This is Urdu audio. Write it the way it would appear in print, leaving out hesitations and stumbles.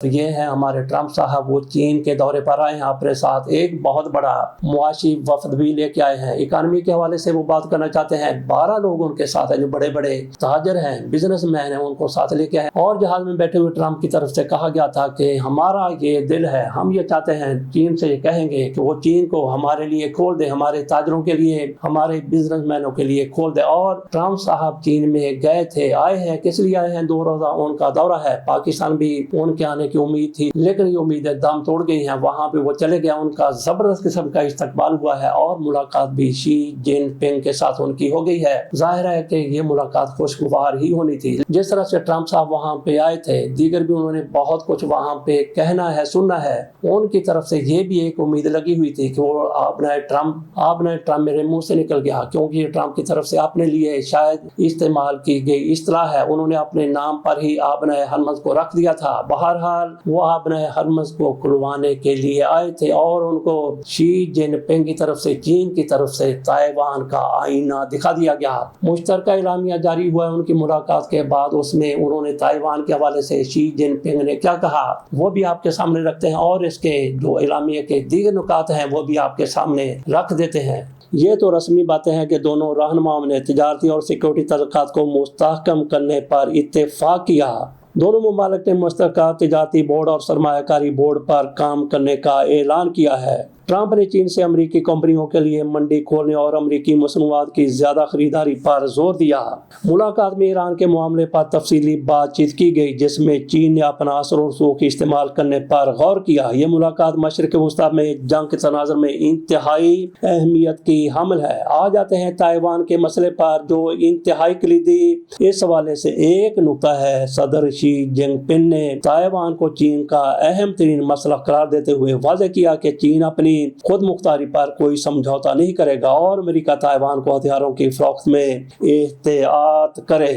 یہ ہے ہمارے ٹرمپ صاحب، وہ چین کے دورے پر آئے ہیں، اپنے ساتھ ایک بہت بڑا معاشی وفد بھی لے کے آئے ہیں۔ اکانومی کے حوالے سے وہ بات کرنا چاہتے ہیں، 12 لوگ ان کے ساتھ ہیں جو بڑے بڑے تاجر ہیں، بزنس مین ہیں، ان کو ساتھ لے کے آئے۔ اور جہاز میں بیٹھے ہوئے ٹرمپ کی طرف سے کہا گیا تھا کہ ہمارا یہ دل ہے، ہم یہ چاہتے ہیں، چین سے یہ کہیں گے کہ وہ چین کو ہمارے لیے کھول دے، ہمارے تاجروں کے لیے، ہمارے بزنس مینوں کے لیے کھول دے۔ اور ٹرمپ صاحب چین میں گئے تھے، آئے ہیں، کس لیے آئے ہیں؟ 2 روزہ ان کا دورہ ہے۔ پاکستان بھی ان کے آنے کی امید تھی، لیکن یہ امیدیں دم توڑ گئی ہیں۔ وہاں پہ وہ چلے گیا، ان کا زبردست قسم کا استقبال ہوا ہے اور ملاقات بھی شی جن پنگ کے ساتھ ان کی ہو گئی ہے۔ ظاہر ہے کہ یہ ملاقات خوشگوار ہی ہونی تھی۔ جس طرح سے ٹرمپ صاحب وہاں پہ آئے تھے، دیگر بھی انہوں نے بہت کچھ وہاں پہ کہنا ہے، سننا ہے۔ ان کی طرف سے یہ بھی ایک امید لگی ہوئی تھی کہ وہ آپ نے ٹرمپ میرے منہ سے نکل گیا، کیونکہ یہ ٹرمپ کی طرف سے اپنے لیے شاید استعمال کی گئی اصطلاح ہے، انہوں نے اپنے نام پر ہی آبنہ ہرمز کو رکھ دیا تھا۔ بہرحال وہ آبنہ ہرمز کو کھلوانے کے لیے آئے تھے اور ان کو شی جن پنگ کی طرف سے، چین کی طرف سے تائیوان کا آئینہ دکھا دیا گیا۔ مشترکہ اعلامیہ جاری ہوا ان کی ملاقات کے بعد، اس میں انہوں نے تائیوان کے حوالے سے شی جن پنگ نے کیا کہا وہ بھی آپ کے سامنے رکھتے ہیں، اور اس کے جو اعلامیہ کے دیگر نکات ہیں وہ بھی آپ کے سامنے رکھ دیتے ہیں۔ یہ تو رسمی باتیں ہیں کہ دونوں رہنماؤں نے تجارتی اور سیکورٹی تعلقات کو مستحکم کرنے پر اتفاق کیا۔ دونوں ممالک نے مشترکہ تجارتی بورڈ اور سرمایہ کاری بورڈ پر کام کرنے کا اعلان کیا ہے۔ ٹرمپ نے چین سے امریکی کمپنیوں کے لیے منڈی کھولنے اور امریکی مصنوعات کی زیادہ خریداری پر زور دیا۔ ملاقات میں ایران کے معاملے پر تفصیلی بات چیت کی گئی، جس میں چین نے اپنا اثر و رسوخ استعمال کرنے پر غور کیا۔ یہ ملاقات مشرق وسطیٰ میں جنگ کے تناظر میں انتہائی اہمیت کی حامل ہے۔ آ جاتے ہیں تائیوان کے مسئلے پر، جو انتہائی کلیدی اس حوالے سے ایک نکتہ ہے۔ صدر شی جن پنگ نے تائیوان کو چین کا اہم ترین مسئلہ قرار دیتے ہوئے واضح کیا کہ چین اپنی خود مختاری پر کوئی سمجھوتا نہیں کرے گا اور امریکہ تائیوان کو ہتھیاروں کی فروخت میں احتیاط کرے۔